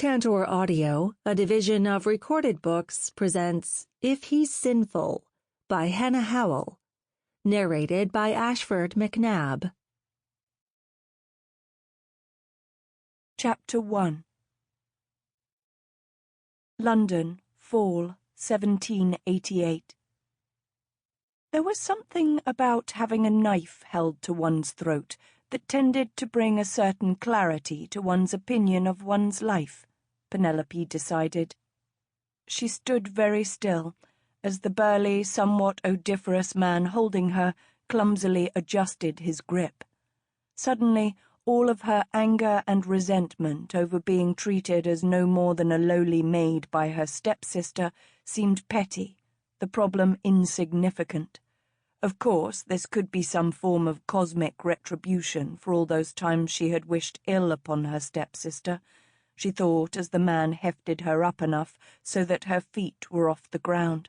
Tantor Audio, a division of Recorded Books, presents If He's Sinful by Hannah Howell, narrated by Ashford Macnab. Chapter 1. London, Fall, 1788. There was something about having a knife held to one's throat that tended to bring a certain clarity to one's opinion of one's life, Penelope decided. She stood very still, as the burly, somewhat odoriferous man holding her clumsily adjusted his grip. Suddenly, all of her anger and resentment over being treated as no more than a lowly maid by her stepsister seemed petty, the problem insignificant. Of course, this could be some form of cosmic retribution for all those times she had wished ill upon her stepsister, she thought as the man hefted her up enough so that her feet were off the ground.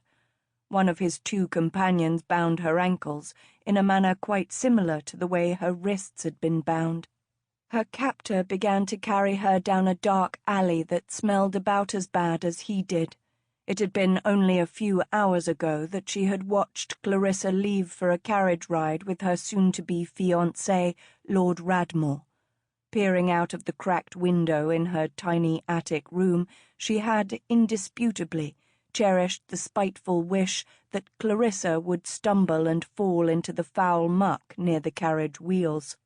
One of his two companions bound her ankles in a manner quite similar to the way her wrists had been bound. Her captor began to carry her down a dark alley that smelled about as bad as he did. It had been only a few hours ago that she had watched Clarissa leave for a carriage ride with her soon-to-be fiancé, Lord Radmoor. Peering out of the cracked window in her tiny attic room, she had, indisputably, cherished the spiteful wish that Clarissa would stumble and fall into the foul muck near the carriage wheels.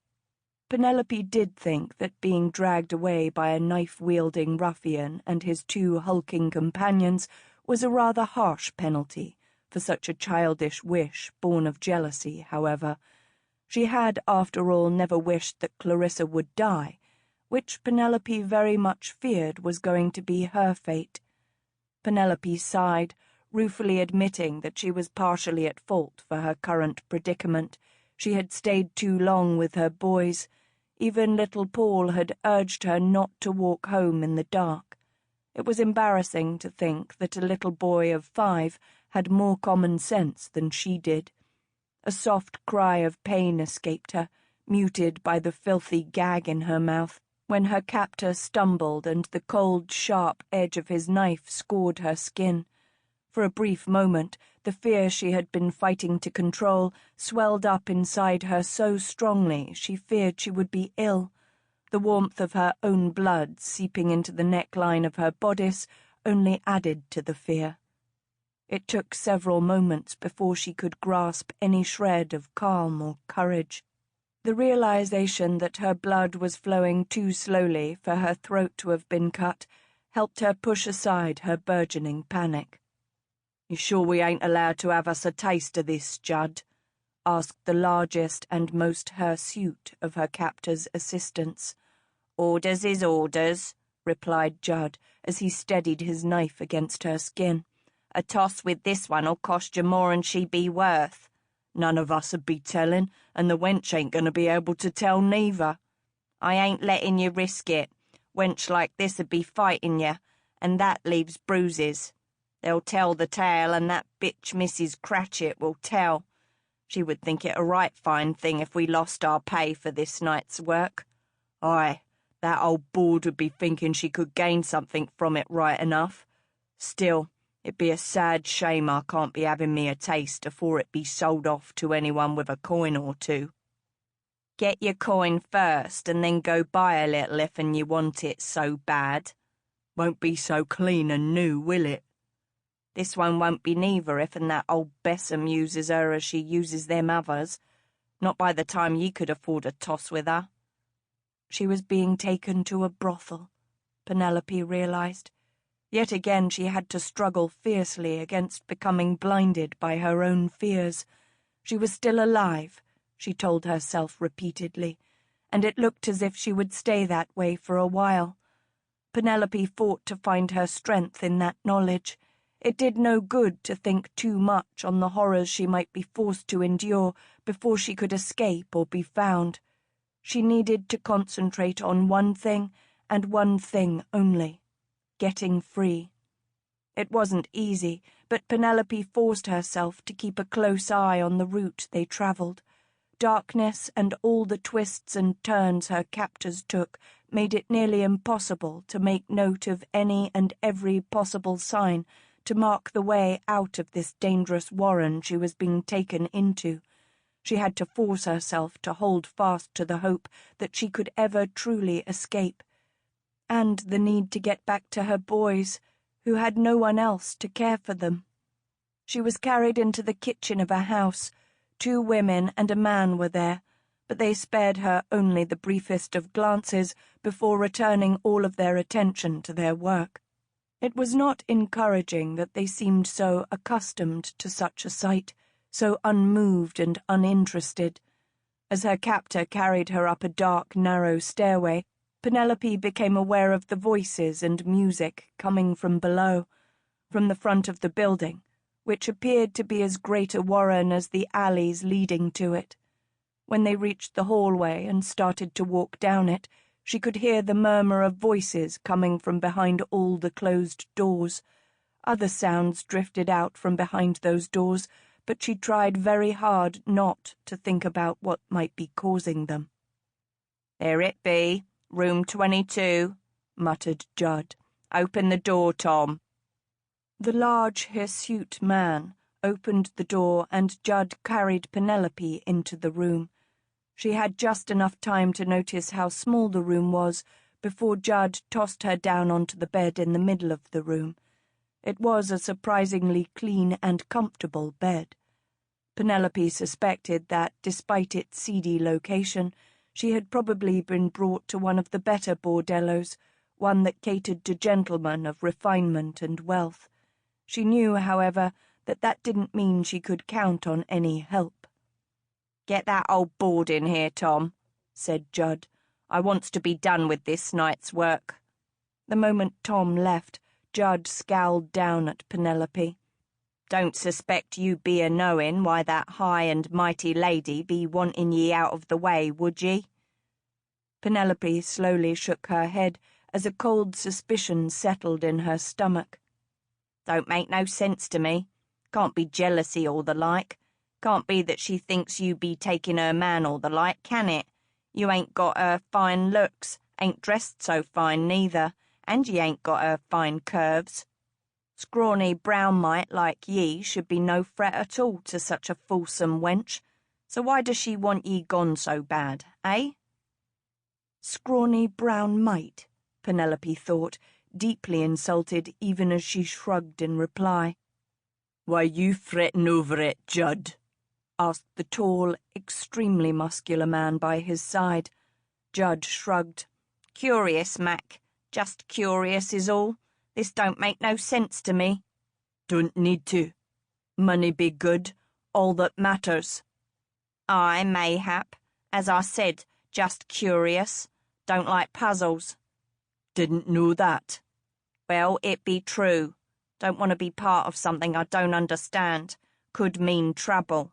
Penelope did think that being dragged away by a knife-wielding ruffian and his two hulking companions was a rather harsh penalty for such a childish wish born of jealousy, however. She had, after all, never wished that Clarissa would die, which Penelope very much feared was going to be her fate. Penelope sighed, ruefully admitting that she was partially at fault for her current predicament. She had stayed too long with her boys. Even little Paul had urged her not to walk home in the dark. It was embarrassing to think that a little boy of 5 had more common sense than she did. A soft cry of pain escaped her, muted by the filthy gag in her mouth, when her captor stumbled and the cold, sharp edge of his knife scored her skin. For a brief moment, the fear she had been fighting to control swelled up inside her so strongly she feared she would be ill. The warmth of her own blood seeping into the neckline of her bodice only added to the fear. It took several moments before she could grasp any shred of calm or courage. The realization that her blood was flowing too slowly for her throat to have been cut helped her push aside her burgeoning panic. "You sure we ain't allowed to have us a taste of this, Judd?" asked the largest and most hirsute of her captor's assistants. "Orders is orders," replied Judd, as he steadied his knife against her skin. "A toss with this one'll cost you more'n she be worth. None of us'd be tellin', and the wench ain't going to be able to tell neither. I ain't letting you risk it. Wench like this'd be fighting you, and that leaves bruises. They'll tell the tale, and that bitch Mrs. Cratchit will tell. She would think it a right fine thing if we lost our pay for this night's work. Aye, that old bawd would be thinking she could gain something from it right enough. Still, it'd be a sad shame I can't be having me a taste afore it be sold off to anyone with a coin or two. Get your coin first, and then go buy a little if'n you want it so bad. Won't be so clean and new, will it? This one won't be neither if'n that old Bessam uses her as she uses them others. Not by the time ye could afford a toss with her." She was being taken to a brothel, Penelope realized. Yet again she had to struggle fiercely against becoming blinded by her own fears. She was still alive, she told herself repeatedly, and it looked as if she would stay that way for a while. Penelope fought to find her strength in that knowledge. It did no good to think too much on the horrors she might be forced to endure before she could escape or be found. She needed to concentrate on one thing, and one thing only: getting free. It wasn't easy, but Penelope forced herself to keep a close eye on the route they travelled. Darkness and all the twists and turns her captors took made it nearly impossible to make note of any and every possible sign to mark the way out of this dangerous warren she was being taken into. She had to force herself to hold fast to the hope that she could ever truly escape, and the need to get back to her boys, who had no one else to care for them. She was carried into the kitchen of a house. 2 women and a man were there, but they spared her only the briefest of glances before returning all of their attention to their work. It was not encouraging that they seemed so accustomed to such a sight, so unmoved and uninterested. As her captor carried her up a dark, narrow stairway, Penelope became aware of the voices and music coming from below, from the front of the building, which appeared to be as great a warren as the alleys leading to it. When they reached the hallway and started to walk down it, she could hear the murmur of voices coming from behind all the closed doors. Other sounds drifted out from behind those doors, but she tried very hard not to think about what might be causing them. "There it be, room 22, muttered Judd. "Open the door, Tom." The large, hirsute man opened the door, and Judd carried Penelope into the room. She had just enough time to notice how small the room was before Judd tossed her down onto the bed in the middle of the room. It was a surprisingly clean and comfortable bed. Penelope suspected that, despite its seedy location, she had probably been brought to one of the better bordellos, one that catered to gentlemen of refinement and wealth. She knew, however, that that didn't mean she could count on any help. "Get that old board in here, Tom," said Judd. "I wants to be done with this night's work." The moment Tom left, Judd scowled down at Penelope. "Don't suspect you be a-knowing why that high and mighty lady be wanting ye out of the way, would ye?" Penelope slowly shook her head as a cold suspicion settled in her stomach. "Don't make no sense to me. Can't be jealousy or the like. Can't be that she thinks you be taking her man or the like, can it? You ain't got her fine looks, ain't dressed so fine neither, and ye ain't got her fine curves. Scrawny brown mite like ye should be no threat at all to such a fulsome wench. So why does she want ye gone so bad, eh?" Scrawny brown mite, Penelope thought, deeply insulted even as she shrugged in reply. "Why you frettin' over it, Judd?" asked the tall, extremely muscular man by his side. Judd shrugged. "Curious, Mac. Just curious is all. This don't make no sense to me." "Don't need to. Money be good, all that matters." "Aye, mayhap. As I said, just curious. Don't like puzzles." "Didn't know that." "Well, it be true. Don't want to be part of something I don't understand. Could mean trouble."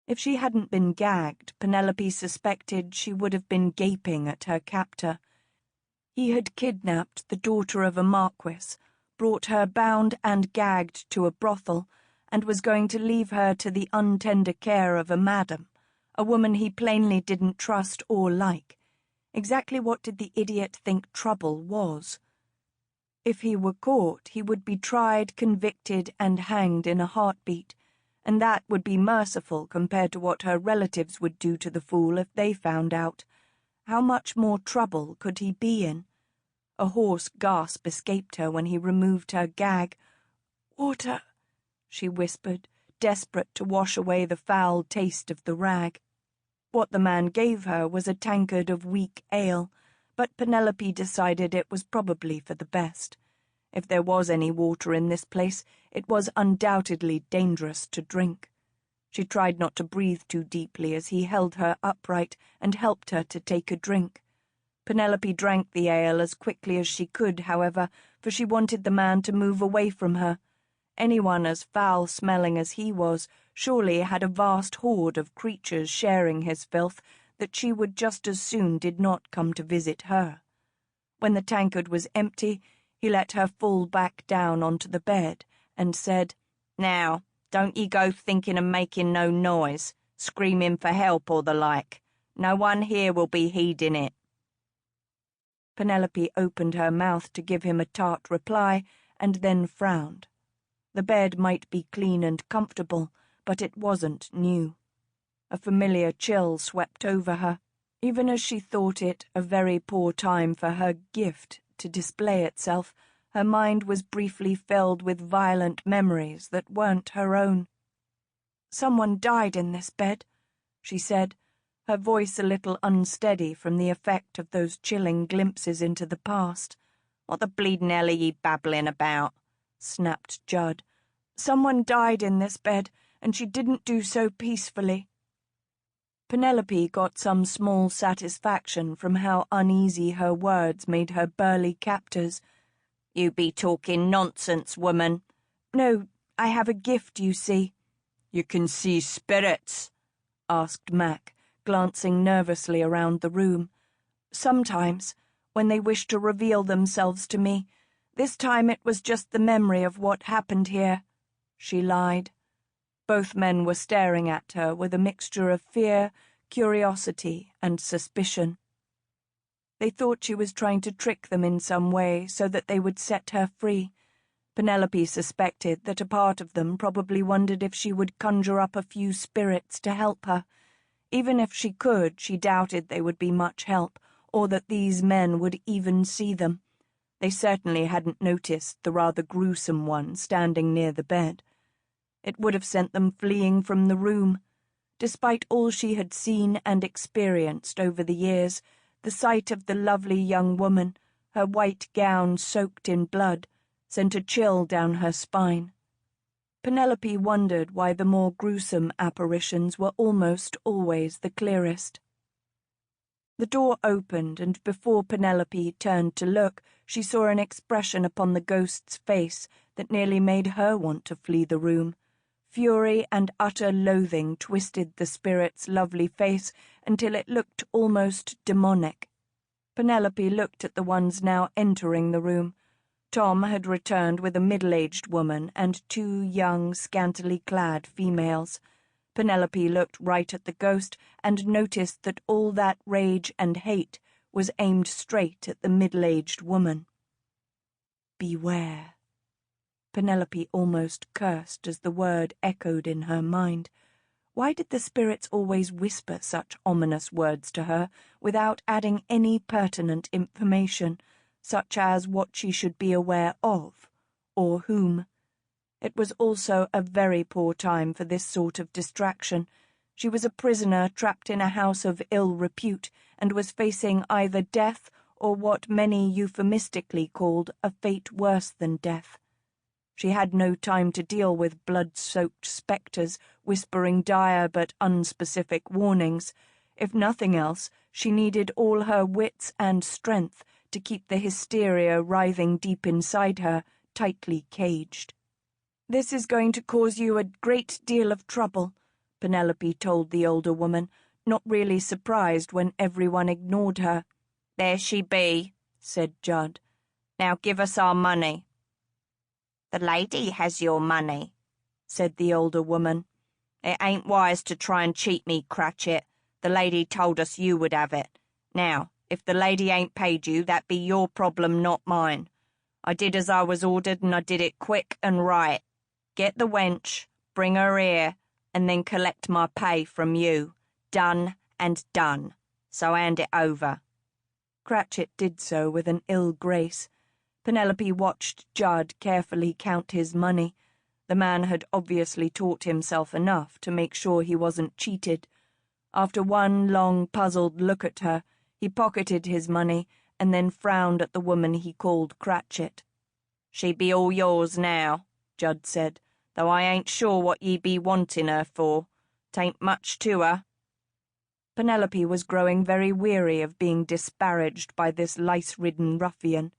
If she hadn't been gagged, Penelope suspected she would have been gaping at her captor. He had kidnapped the daughter of a marquis, brought her bound and gagged to a brothel, and was going to leave her to the untender care of a madam, a woman he plainly didn't trust or like. Exactly what did the idiot think trouble was? If he were caught, he would be tried, convicted, and hanged in a heartbeat, and that would be merciful compared to what her relatives would do to the fool if they found out. How much more trouble could he be in? A hoarse gasp escaped her when he removed her gag. "Water," she whispered, desperate to wash away the foul taste of the rag. What the man gave her was a tankard of weak ale, but Penelope decided it was probably for the best. If there was any water in this place, it was undoubtedly dangerous to drink. She tried not to breathe too deeply as he held her upright and helped her to take a drink. Penelope drank the ale as quickly as she could, however, for she wanted the man to move away from her. Anyone as foul-smelling as he was surely had a vast horde of creatures sharing his filth that she would just as soon did not come to visit her. When the tankard was empty, he let her fall back down onto the bed and said, "Now, don't ye go thinking of making no noise, screaming for help or the like. No one here will be heeding it." Penelope opened her mouth to give him a tart reply, and then frowned. The bed might be clean and comfortable, but it wasn't new. A familiar chill swept over her, even as she thought it a very poor time for her gift to display itself. Her mind was briefly filled with violent memories that weren't her own. "Someone died in this bed," she said, her voice a little unsteady from the effect of those chilling glimpses into the past. "What the bleeding hell are ye babbling about?" snapped Judd. "Someone died in this bed, and she didn't do so peacefully." Penelope got some small satisfaction from how uneasy her words made her burly captors. "You be talking nonsense, woman." "No, I have a gift, you see." "You can see spirits?" asked Mac, glancing nervously around the room. "Sometimes, when they wish to reveal themselves to me. This time it was just the memory of what happened here," she lied. Both men were staring at her with a mixture of fear, curiosity, and suspicion. They thought she was trying to trick them in some way so that they would set her free. Penelope suspected that a part of them probably wondered if she would conjure up a few spirits to help her. Even if she could, she doubted they would be much help, or that these men would even see them. They certainly hadn't noticed the rather gruesome one standing near the bed. It would have sent them fleeing from the room. Despite all she had seen and experienced over the years, the sight of the lovely young woman, her white gown soaked in blood, sent a chill down her spine. Penelope wondered why the more gruesome apparitions were almost always the clearest. The door opened, and before Penelope turned to look, she saw an expression upon the ghost's face that nearly made her want to flee the room. Fury and utter loathing twisted the spirit's lovely face until it looked almost demonic. Penelope looked at the ones now entering the room. Tom had returned with a middle-aged woman and two young, scantily clad females. Penelope looked right at the ghost and noticed that all that rage and hate was aimed straight at the middle-aged woman. "Beware." Penelope almost cursed as the word echoed in her mind. Why did the spirits always whisper such ominous words to her without adding any pertinent information, such as what she should be aware of, or whom? It was also a very poor time for this sort of distraction. She was a prisoner trapped in a house of ill repute, and was facing either death or what many euphemistically called a fate worse than death. She had no time to deal with blood-soaked spectres whispering dire but unspecific warnings. If nothing else, she needed all her wits and strength to keep the hysteria writhing deep inside her tightly caged. "This is going to cause you a great deal of trouble," Penelope told the older woman, not really surprised when everyone ignored her. "There she be," said Judd. "Now give us our money." "The lady has your money," said the older woman. "It ain't wise to try and cheat me, Cratchit. The lady told us you would have it. Now, if the lady ain't paid you, that be your problem, not mine. I did as I was ordered, and I did it quick and right. Get the wench, bring her here, and then collect my pay from you. Done and done. So hand it over." Cratchit did so with an ill grace. Penelope watched Judd carefully count his money. The man had obviously taught himself enough to make sure he wasn't cheated. After one long, puzzled look at her, he pocketed his money and then frowned at the woman he called Cratchit. "She be all yours now," Judd said, "though I ain't sure what ye be wanting her for. 'Tain't much to her." Penelope was growing very weary of being disparaged by this lice-ridden ruffian.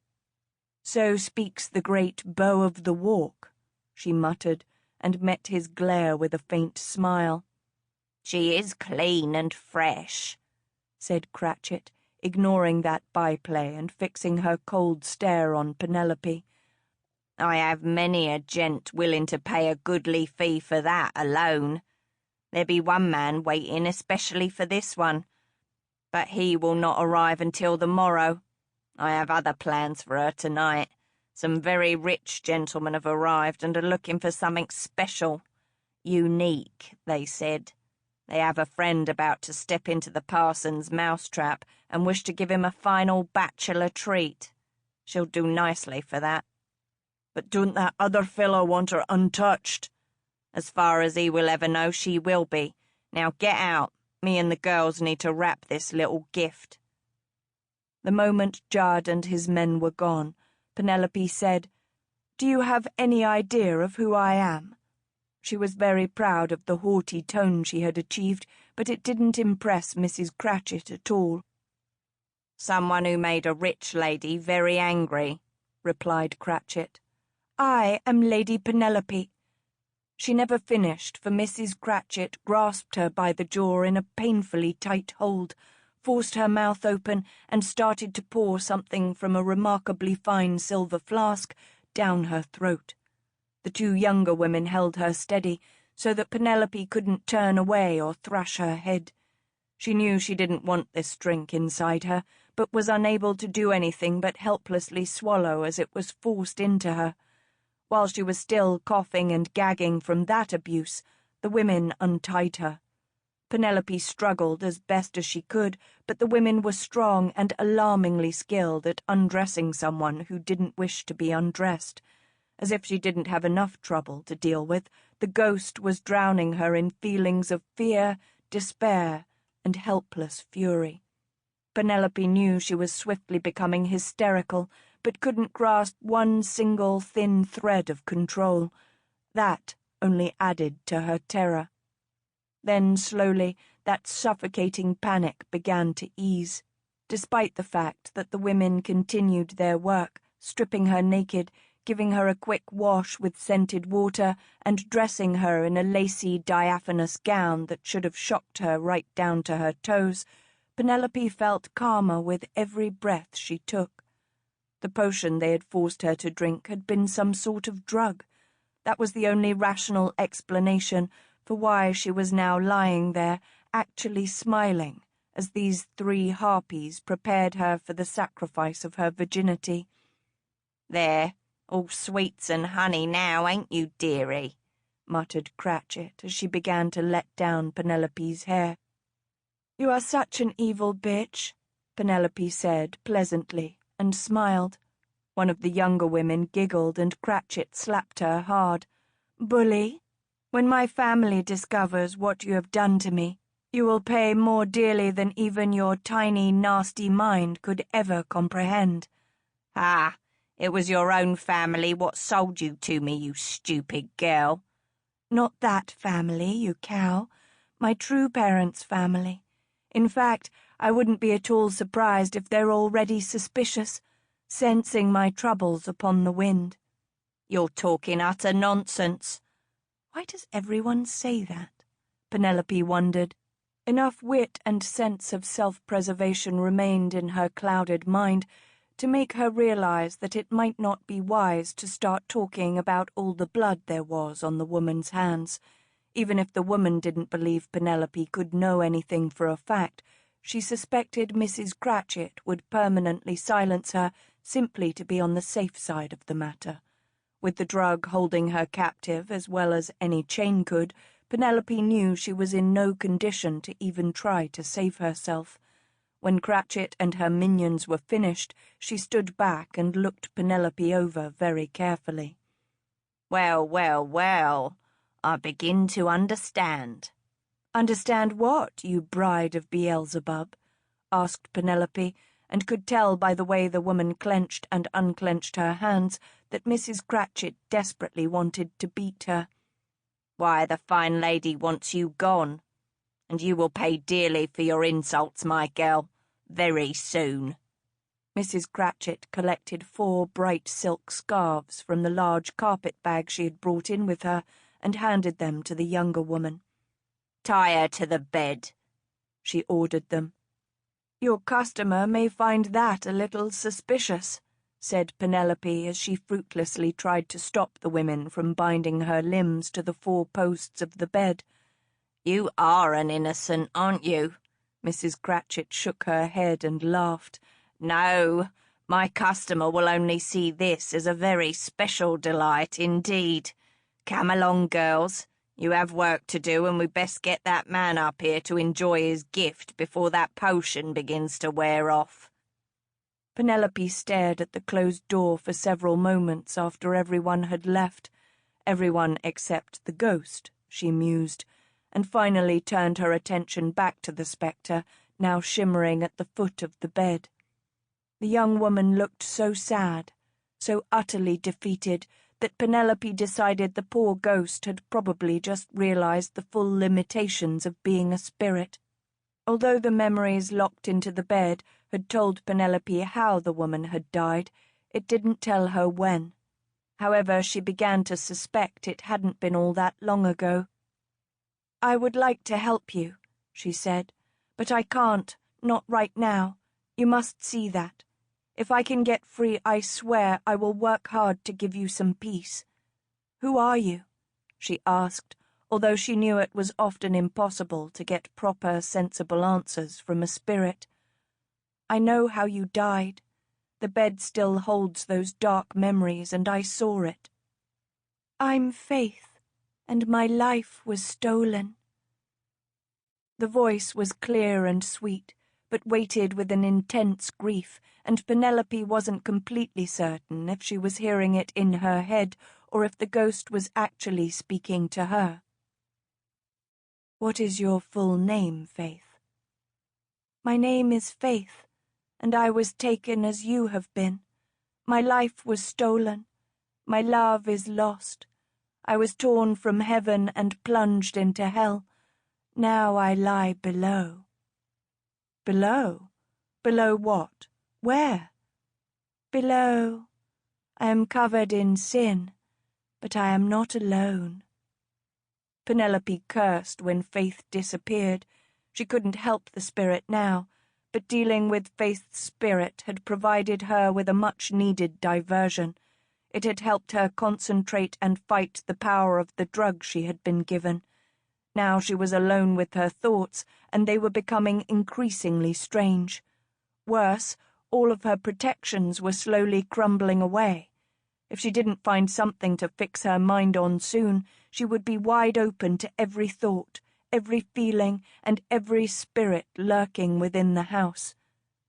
"So speaks the great beau of the walk," she muttered, and met his glare with a faint smile. "She is clean and fresh," said Cratchit, ignoring that byplay and fixing her cold stare on Penelope. "I have many a gent willing to pay a goodly fee for that alone. There be one man waiting especially for this one, but he will not arrive until the morrow. I have other plans for her tonight. Some very rich gentlemen have arrived and are looking for something special. Unique, they said. They have a friend about to step into the parson's mousetrap and wish to give him a final bachelor treat. She'll do nicely for that. But don't that other fellow want her untouched? As far as he will ever know, she will be. Now get out. Me and the girls need to wrap this little gift. The moment Judd and his men were gone, Penelope said, "Do you have any idea of who I am?" She was very proud of the haughty tone she had achieved, but it didn't impress Mrs. Cratchit at all. Someone who made a rich lady very angry, replied Cratchit. "I am Lady Penelope." She never finished, for Mrs. Cratchit grasped her by the jaw in a painfully tight hold, forced her mouth open, and started to pour something from a remarkably fine silver flask down her throat. The two younger women held her steady, so that Penelope couldn't turn away or thrash her head. She knew she didn't want this drink inside her, but was unable to do anything but helplessly swallow as it was forced into her. While she was still coughing and gagging from that abuse, the women untied her. Penelope struggled as best as she could, but the women were strong and alarmingly skilled at undressing someone who didn't wish to be undressed. As if she didn't have enough trouble to deal with, the ghost was drowning her in feelings of fear, despair, and helpless fury. Penelope knew she was swiftly becoming hysterical, but couldn't grasp one single thin thread of control. That only added to her terror. Then, slowly, that suffocating panic began to ease, despite the fact that the women continued their work, stripping her naked, giving her a quick wash with scented water, and dressing her in a lacy, diaphanous gown that should have shocked her right down to her toes. Penelope felt calmer with every breath she took. The potion they had forced her to drink had been some sort of drug. That was the only rational explanation for why she was now lying there, actually smiling, as these 3 harpies prepared her for the sacrifice of her virginity. "There, all sweets and honey now, ain't you, dearie?" muttered Cratchit as she began to let down Penelope's hair. "You are such an evil bitch," Penelope said pleasantly, and smiled. One of the younger women giggled, and Cratchit slapped her hard. "Bully, when my family discovers what you have done to me, you will pay more dearly than even your tiny, nasty mind could ever comprehend." "Ah, it was your own family what sold you to me, you stupid girl." "Not that family, you cow. My true parents' family. In fact, I wouldn't be at all surprised if they're already suspicious, sensing my troubles upon the wind." "You're talking utter nonsense." Why does everyone say that? Penelope wondered. Enough wit and sense of self-preservation remained in her clouded mind to make her realize that it might not be wise to start talking about all the blood there was on the woman's hands. Even if the woman didn't believe Penelope could know anything for a fact, she suspected Mrs. Cratchit would permanently silence her simply to be on the safe side of the matter. With the drug holding her captive as well as any chain could, Penelope knew she was in no condition to even try to save herself. When Cratchit and her minions were finished, she stood back and looked Penelope over very carefully. "Well, well, well, I begin to understand." "Understand what, you bride of Beelzebub?" asked Penelope, and could tell by the way the woman clenched and unclenched her hands that Mrs. Cratchit desperately wanted to beat her. "Why, the fine lady wants you gone, and you will pay dearly for your insults, my girl, very soon." Mrs. Cratchit collected 4 bright silk scarves from the large carpet bag she had brought in with her and handed them to the younger woman. "Tie her to the bed," she ordered them. "Your customer may find that a little suspicious," said Penelope as she fruitlessly tried to stop the women from binding her limbs to the 4 posts of the bed. "You are an innocent, aren't you?" Mrs. Cratchit shook her head and laughed. "No, My customer will only see this as a very special delight indeed. Come along, girls. You have work to do, and we best get that man up here to enjoy his gift before that potion begins to wear off." Penelope stared at the closed door for several moments after everyone had left. Everyone except the ghost, she mused, and finally turned her attention back to the spectre, now shimmering at the foot of the bed. The young woman looked so sad, so utterly defeated, that Penelope decided the poor ghost had probably just realized the full limitations of being a spirit. Although the memories locked into the bed had told Penelope how the woman had died, it didn't tell her when. However, she began to suspect it hadn't been all that long ago. "I would like to help you," she said, "but I can't, not right now. You must see that. If I can get free, I swear I will work hard to give you some peace." "Who are you?" she asked, although she knew it was often impossible to get proper, sensible answers from a spirit. "I know how you died. The bed still holds those dark memories, and I saw it." "I'm Faith, and my life was stolen." The voice was clear and sweet, but weighted with an intense grief, and Penelope wasn't completely certain if she was hearing it in her head or if the ghost was actually speaking to her. "What is your full name, Faith?" "My name is Faith, and I was taken as you have been. My life was stolen. My love is lost. I was torn from heaven and plunged into hell. Now I lie below." "Below? Below what? Where?" "Below. I am covered in sin, but I am not alone." Penelope cursed when Faith disappeared. She couldn't help the spirit now, but dealing with Faith's spirit had provided her with a much-needed diversion. It had helped her concentrate and fight the power of the drug she had been given. Now she was alone with her thoughts, and they were becoming increasingly strange. Worse, all of her protections were slowly crumbling away. If she didn't find something to fix her mind on soon, she would be wide open to every thought, every feeling, and every spirit lurking within the house.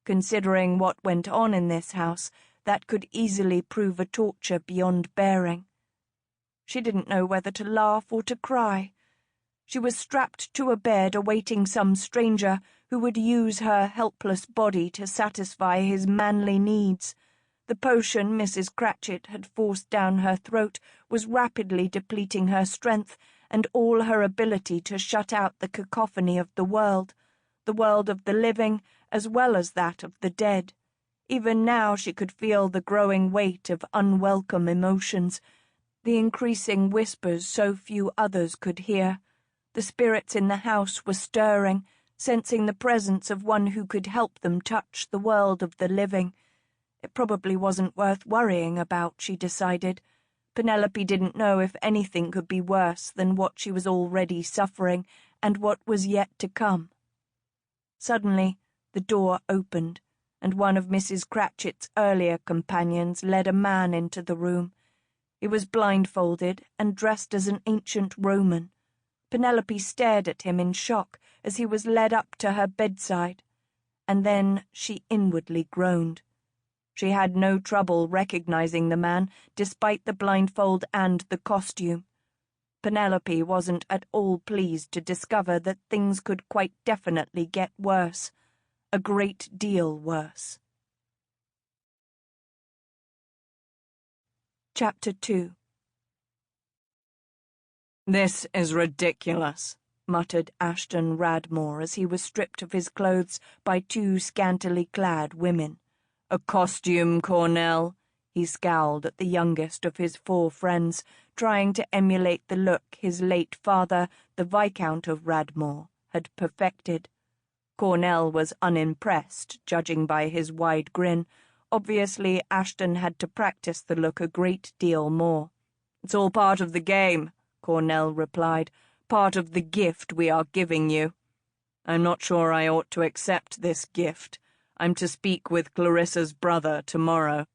Considering what went on in this house, that could easily prove a torture beyond bearing. She didn't know whether to laugh or to cry. She was strapped to a bed awaiting some stranger who would use her helpless body to satisfy his manly needs. The potion Mrs. Cratchit had forced down her throat was rapidly depleting her strength and all her ability to shut out the cacophony of the world of the living as well as that of the dead. Even now she could feel the growing weight of unwelcome emotions, the increasing whispers so few others could hear. The spirits in the house were stirring, sensing the presence of one who could help them touch the world of the living. It probably wasn't worth worrying about, she decided. Penelope didn't know if anything could be worse than what she was already suffering and what was yet to come. Suddenly, the door opened, and one of Mrs. Cratchit's earlier companions led a man into the room. He was blindfolded and dressed as an ancient Roman. Penelope stared at him in shock as he was led up to her bedside, and then she inwardly groaned. She had no trouble recognizing the man, despite the blindfold and the costume. Penelope wasn't at all pleased to discover that things could quite definitely get worse. A great deal worse. Chapter 2. "This is ridiculous," muttered Ashton Radmoor as he was stripped of his clothes by two scantily clad women. "A costume, Cornell?" He scowled at the youngest of his four friends, trying to emulate the look his late father, the Viscount of Radmoor, had perfected. Cornell was unimpressed, judging by his wide grin. Obviously, Ashton had to practice the look a great deal more. "It's all part of the game," Cornell replied. "Part of the gift we are giving you." "I'm not sure I ought to accept this gift. I'm to speak with Clarissa's brother tomorrow."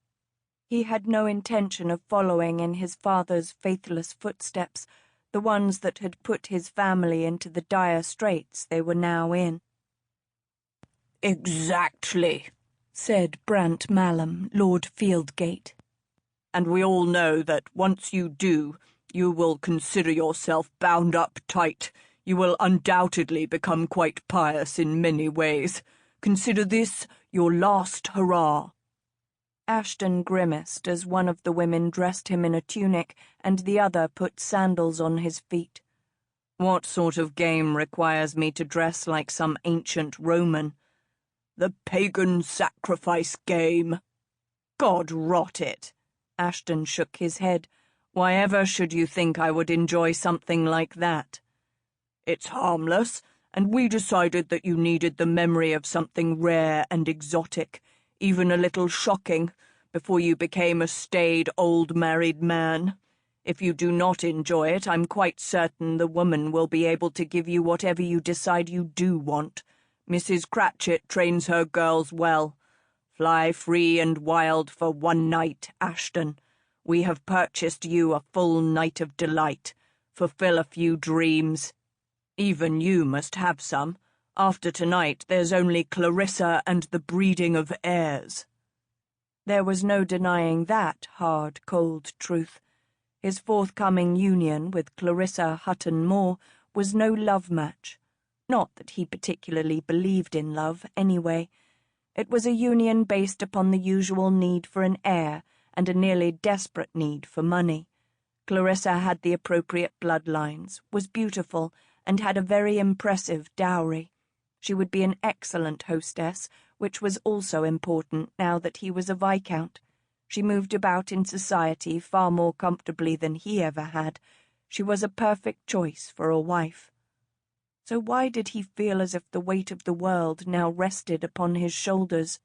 He had no intention of following in his father's faithless footsteps, the ones that had put his family into the dire straits they were now in. "Exactly," said Brant Mallam, Lord Fieldgate. "And we all know that once you do, you will consider yourself bound up tight. You will undoubtedly become quite pious in many ways. Consider this your last hurrah." Ashton grimaced as one of the women dressed him in a tunic and the other put sandals on his feet. "What sort of game requires me to dress like some ancient Roman?" "The pagan sacrifice game." "God rot it!" Ashton shook his head. "Why ever should you think I would enjoy something like that?" "It's harmless, and we decided that you needed the memory of something rare and exotic, even a little shocking, before you became a staid old married man. If you do not enjoy it, I'm quite certain the woman will be able to give you whatever you decide you do want. Mrs. Cratchit trains her girls well. Fly free and wild for one night, Ashton. We have purchased you a full night of delight. Fulfill a few dreams. Even you must have some. After tonight, there's only Clarissa and the breeding of heirs." There was no denying that hard, cold truth. His forthcoming union with Clarissa Hutton Moore was no love match. Not that he particularly believed in love, anyway. It was a union based upon the usual need for an heir and a nearly desperate need for money. Clarissa had the appropriate bloodlines, was beautiful, and had a very impressive dowry. She would be an excellent hostess, which was also important now that he was a viscount. She moved about in society far more comfortably than he ever had. She was a perfect choice for a wife. So why did he feel as if the weight of the world now rested upon his shoulders?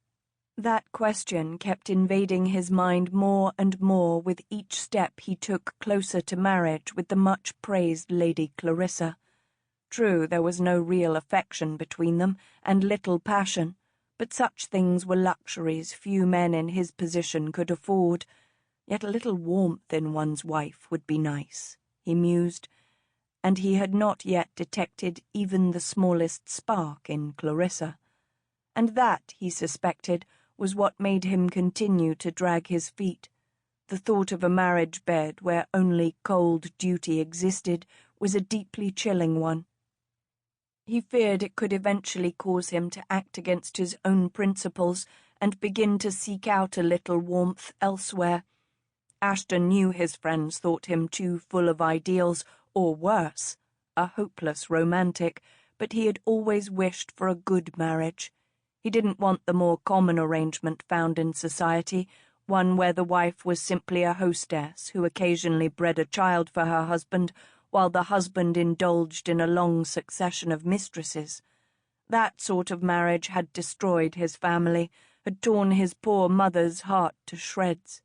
That question kept invading his mind more and more with each step he took closer to marriage with the much-praised Lady Clarissa. True, there was no real affection between them, and little passion, but such things were luxuries few men in his position could afford. Yet a little warmth in one's wife would be nice, he mused, and he had not yet detected even the smallest spark in Clarissa. And that, he suspected, was what made him continue to drag his feet. The thought of a marriage bed where only cold duty existed was a deeply chilling one. He feared it could eventually cause him to act against his own principles and begin to seek out a little warmth elsewhere. Ashton knew his friends thought him too full of ideals, or worse, a hopeless romantic, but he had always wished for a good marriage. He didn't want the more common arrangement found in society, one where the wife was simply a hostess who occasionally bred a child for her husband, while the husband indulged in a long succession of mistresses. That sort of marriage had destroyed his family, had torn his poor mother's heart to shreds.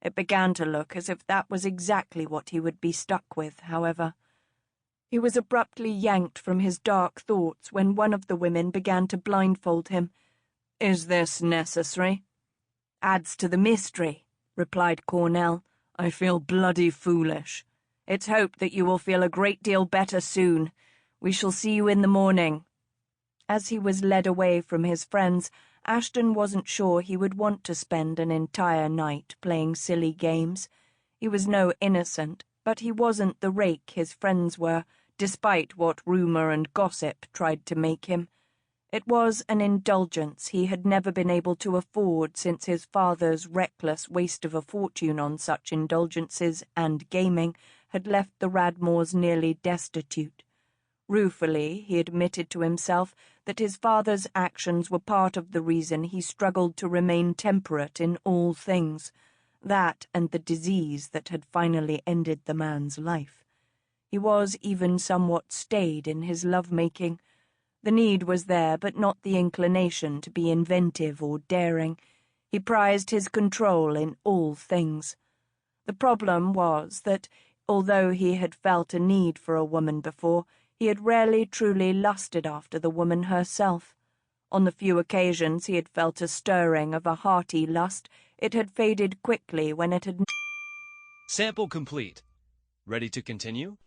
It began to look as if that was exactly what he would be stuck with, however. He was abruptly yanked from his dark thoughts when one of the women began to blindfold him. "Is this necessary?" "Adds to the mystery," replied Cornell. "I feel bloody foolish." "It's hoped that you will feel a great deal better soon. We shall see you in the morning." As he was led away from his friends, Ashton wasn't sure he would want to spend an entire night playing silly games. He was no innocent, but he wasn't the rake his friends were, despite what rumour and gossip tried to make him. It was an indulgence he had never been able to afford since his father's reckless waste of a fortune on such indulgences and gaming had left the Radmoors nearly destitute. Ruefully, he admitted to himself that his father's actions were part of the reason he struggled to remain temperate in all things, that and the disease that had finally ended the man's life. He was even somewhat staid in his love-making. The need was there, but not the inclination to be inventive or daring. He prized his control in all things. The problem was that, although he had felt a need for a woman before, he had rarely truly lusted after the woman herself. On the few occasions he had felt a stirring of a hearty lust, it had faded quickly when it had... Sample complete. Ready to continue?